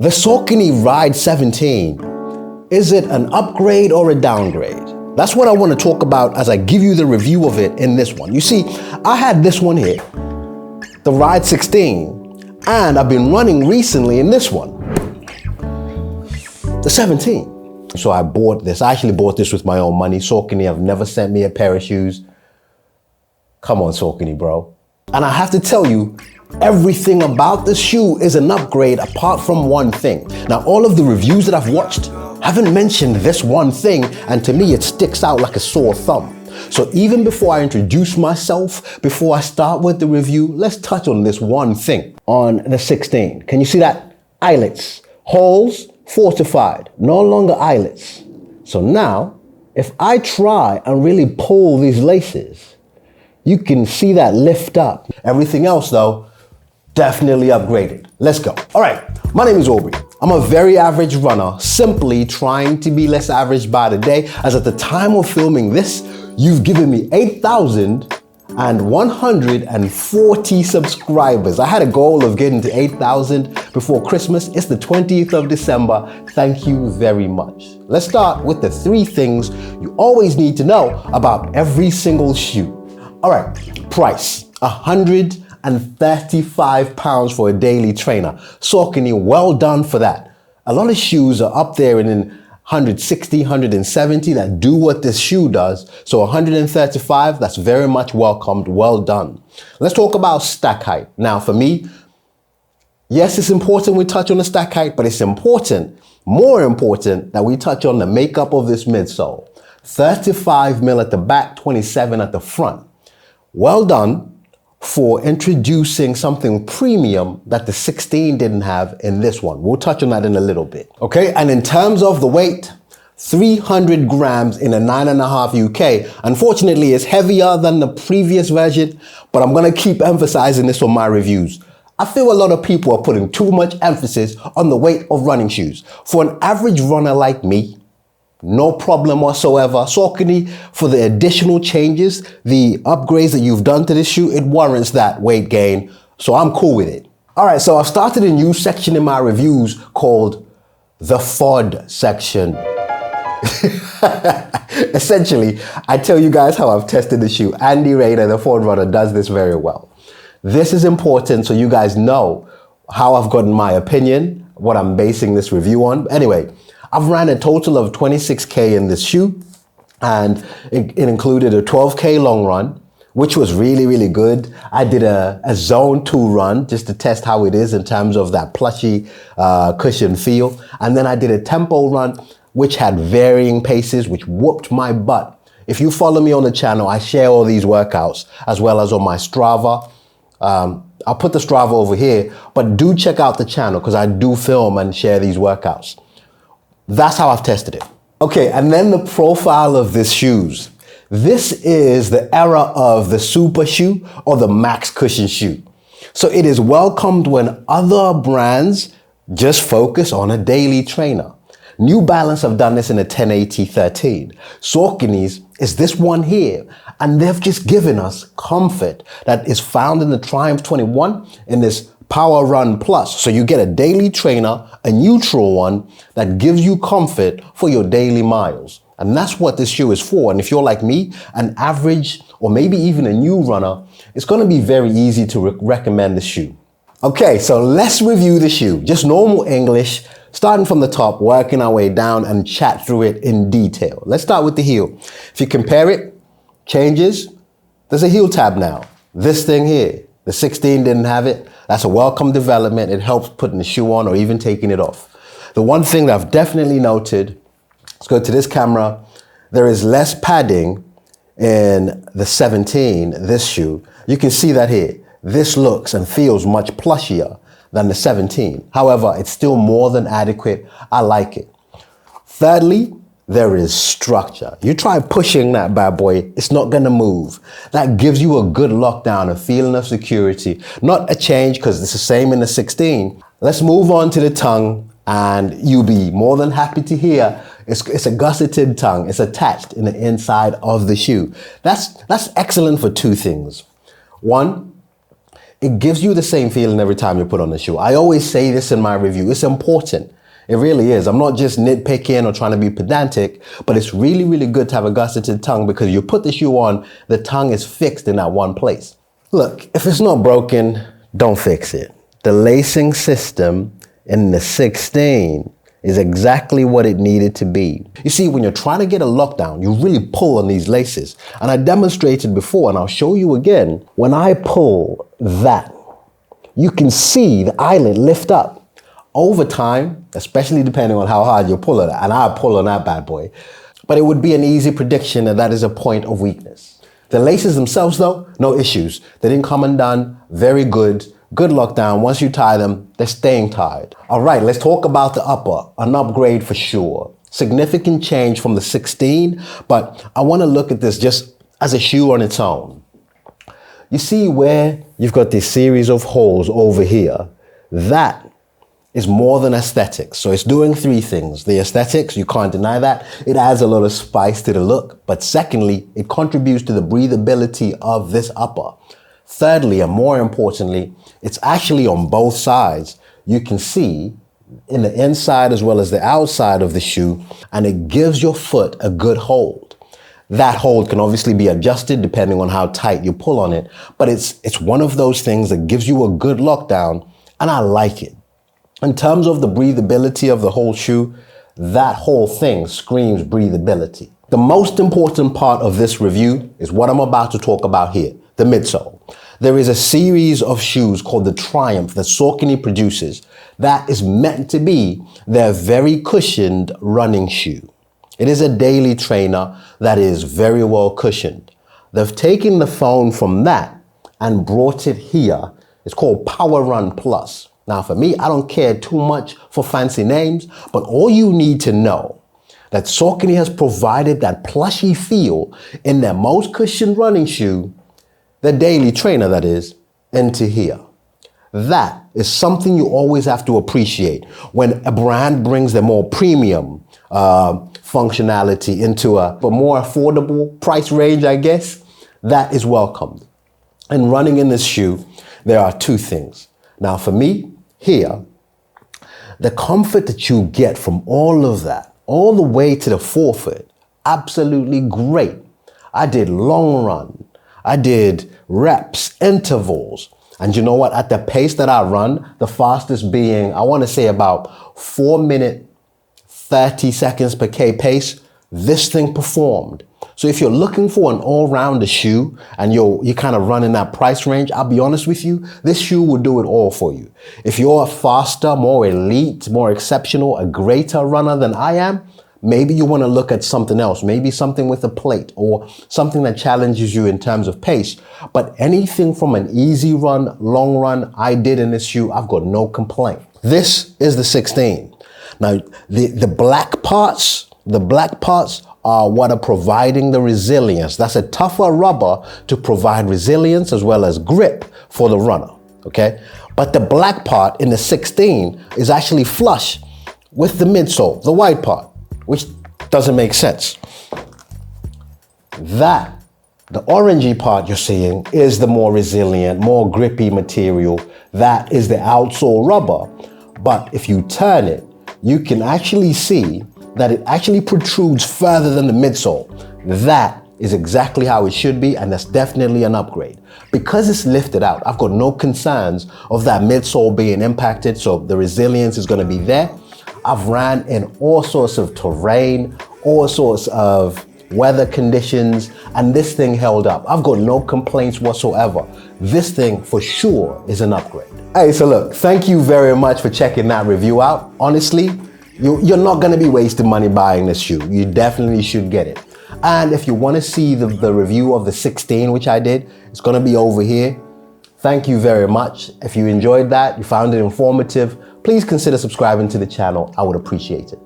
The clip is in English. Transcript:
The Saucony Ride 17, is it an upgrade or a downgrade? That's what I want to talk about as I give you the review of it in this one. You see, I had this one here, the Ride 16, and I've been running recently in this one, the 17. So I bought this. I actually bought this with my own money. Saucony have never sent me a pair of shoes. Come on, Saucony, bro. And I have to tell you, everything about this shoe is an upgrade apart from one thing. Now, all of the reviews that I've watched haven't mentioned this one thing, and to me, it sticks out like a sore thumb. So even before I introduce myself, before I start with the review, let's touch on this one thing. On the 16, can you see that? Eyelets, holes, fortified, no longer eyelets. So now, if I try and really pull these laces, you can see that lift up. Everything else though, definitely upgraded. Let's go. All right, my name is Aubrey. I'm a very average runner, simply trying to be less average by the day, as at the time of filming this, you've given me 8,140 subscribers. I had a goal of getting to 8,000 before Christmas. It's the 20th of December. Thank you very much. Let's start with the 3 things you always need to know about every single shoe. All right, price, £135 for a daily trainer. Saucony, well done for that. A lot of shoes are up there in 160, 170 that do what this shoe does. So 135, that's very much welcomed, well done. Let's talk about stack height. Now for me, yes, it's important we touch on the stack height, but it's important, more important, that we touch on the makeup of this midsole. 35 mil at the back, 27 at the front. Well done for introducing something premium that the 16 didn't have in this one. We'll touch on that in a little bit. Okay, and in terms of the weight, 300 grams in a 9.5 UK. Unfortunately, it's heavier than the previous version, but I'm gonna keep emphasizing this on my reviews. I feel a lot of people are putting too much emphasis on the weight of running shoes. For an average runner like me, no problem whatsoever. Saucony, for the additional changes, the upgrades that you've done to this shoe, it warrants that weight gain. So I'm cool with it. All right, so I've started a new section in my reviews called the FOD section. Essentially, I tell you guys how I've tested the shoe. Andy Rayner, the FOD runner, does this very well. This is important so you guys know how I've gotten my opinion, what I'm basing this review on. Anyway, I've ran a total of 26K in this shoe, and it included a 12K long run, which was really, really good. I did a zone 2 run just to test how it is in terms of that plushy cushion feel. And then I did a tempo run, which had varying paces, which whooped my butt. If you follow me on the channel, I share all these workouts as well as on my Strava. I'll put the Strava over here, but do check out the channel because I do film and share these workouts. That's how I've tested it. Okay, and then the profile of these shoes. This is the era of the super shoe or the max cushion shoe. So it is welcomed when other brands just focus on a daily trainer. New Balance have done this in a 1080-13. Saucony's is this one here, and they've just given us comfort that is found in the Triumph 21 in this Power Run Plus. So you get a daily trainer, a neutral one that gives you comfort for your daily miles. And that's what this shoe is for. And if you're like me, an average or maybe even a new runner, it's going to be very easy to recommend this shoe. Okay, so let's review the shoe. Just normal English, starting from the top, working our way down and chat through it in detail. Let's start with the heel. If you compare it, changes, there's a heel tab now. This thing here, the 16 didn't have it. That's a welcome development. It helps putting the shoe on or even taking it off. The one thing that I've definitely noted, let's go to this camera, there is less padding in the 17, this shoe. You can see that here. This looks and feels much plushier than the 17. However, it's still more than adequate. I like it. Thirdly, there is structure. You try pushing that bad boy, it's not gonna move. That gives you a good lockdown, a feeling of security. Not a change because it's the same in the 16. Let's move on to the tongue, and you'll be more than happy to hear it's a gusseted tongue. It's attached in the inside of the shoe. That's excellent for 2 things. One, it gives you the same feeling every time you put on the shoe. I always say this in my review. It's important. It really is. I'm not just nitpicking or trying to be pedantic, but it's really, really good to have a gusseted tongue because you put the shoe on, the tongue is fixed in that one place. Look, if it's not broken, don't fix it. The lacing system in the 16 is exactly what it needed to be. You see, when you're trying to get a lockdown, you really pull on these laces. And I demonstrated before, and I'll show you again. When I pull that, you can see the eyelid lift up. Over time, especially depending on how hard you're pulling it, and I pull on that bad boy, but it would be an easy prediction that that is a point of weakness. The laces themselves though, no issues. They didn't come undone, very good. Good lockdown. Once you tie them, they're staying tied. All right, let's talk about the upper, an upgrade for sure. Significant change from the 16, but I want to look at this just as a shoe on its own. You see where you've got this series of holes over here? That is more than aesthetics. So it's doing three things. The aesthetics, you can't deny that. It adds a lot of spice to the look. But secondly, it contributes to the breathability of this upper. Thirdly, and more importantly, it's actually on both sides. You can see in the inside as well as the outside of the shoe, and it gives your foot a good hold. That hold can obviously be adjusted depending on how tight you pull on it, but it's one of those things that gives you a good lockdown, and I like it. In terms of the breathability of the whole shoe, that whole thing screams breathability. The most important part of this review is what I'm about to talk about here, the midsole. There is a series of shoes called the Triumph that Saucony produces that is meant to be their very cushioned running shoe. It is a daily trainer that is very well cushioned. They've taken the phone from that and brought it here. It's called Power Run Plus. Now for me, I don't care too much for fancy names, but all you need to know that Saucony has provided that plushy feel in their most cushioned running shoe, the daily trainer that is, into here. That is something you always have to appreciate when a brand brings the more premium functionality into a more affordable price range, I guess. That is welcomed. And running in this shoe, there are two things. Now for me, here, the comfort that you get from all of that, all the way to the forefoot, absolutely great. I did long run. I did reps, intervals. And you know what? At the pace that I run, the fastest being, I want to say about 4 minute, 30 seconds per K pace, this thing performed. So if you're looking for an all-rounder shoe and you're kind of running that price range, I'll be honest with you, this shoe will do it all for you. If you're a faster, more elite, more exceptional, a greater runner than I am, maybe you want to look at something else, maybe something with a plate or something that challenges you in terms of pace. But anything from an easy run, long run, I did in this shoe, I've got no complaint. This is the 16. Now, the black parts are what are providing the resilience. That's a tougher rubber to provide resilience as well as grip for the runner, okay? But the black part in the 16 is actually flush with the midsole, the white part, which doesn't make sense. That, the orangey part you're seeing, is the more resilient, more grippy material. That is the outsole rubber. But if you turn it, you can actually see that it actually protrudes further than the midsole. That is exactly how it should be, and that's definitely an upgrade. Because it's lifted out, I've got no concerns of that midsole being impacted, so the resilience is gonna be there. I've ran in all sorts of terrain, all sorts of weather conditions, and this thing held up. I've got no complaints whatsoever. This thing for sure is an upgrade. Hey, so look, thank you very much for checking that review out. Honestly, you're not gonna be wasting money buying this shoe. You definitely should get it. And if you wanna see the review of the 16, which I did, it's gonna be over here. Thank you very much. If you enjoyed that, you found it informative, please consider subscribing to the channel. I would appreciate it.